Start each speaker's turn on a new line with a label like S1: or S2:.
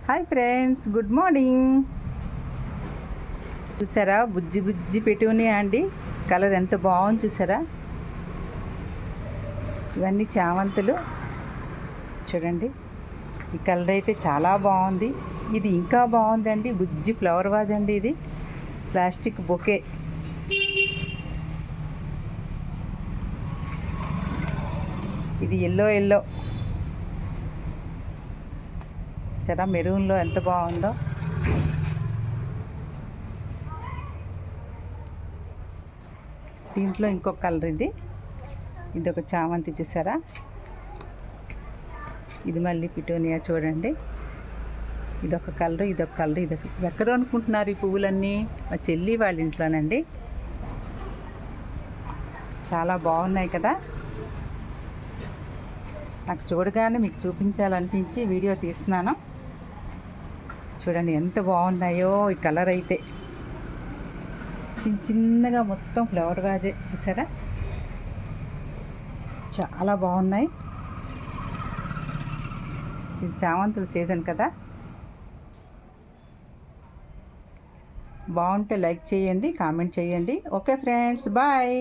S1: Hi friends, good morning. చూసారా బుజ్జి బుజ్జి పెట్టునియా అండి, colour ఎంత బాగుంది చూసారా. ఇవన్నీ చామంతులు చూడండి. ఈ కలర్ అయితే చాలా బాగుంది. ఇది ఇంకా బాగుందండి, బుజ్జి ఫ్లవర్ వాజ్ అండి. ఇది ప్లాస్టిక్ బొకే. ఇది ఎల్లో ఎల్లో సరే, మెరూన్లో ఎంత బాగుందో. దీంట్లో ఇంకొక కలర్, ఇది ఒక చామంతి చూసారా. ఇది మళ్ళీ పిటోనియా చూడండి. ఇదొక కలర్, ఇదొక కలర్, ఇదొక. ఎక్కడ అనుకుంటున్నారు ఈ పువ్వులన్నీ? మా చెల్లి వాళ్ళ ఇంట్లోనండి. చాలా బాగున్నాయి కదా. నాకు చూడగానే మీకు చూపించాలనిపించి వీడియో తీస్తున్నాను. చూడండి ఎంత బాగున్నాయో ఈ కలర్ అయితే. చిన్నగా మొత్తం ఫ్లవర్ వాజే చూసారా, చాలా బాగున్నాయి. ఇది చామంతుల సీజన్ కదా. బాగుంటే లైక్ చేయండి, కామెంట్ చేయండి. Okay friends, bye.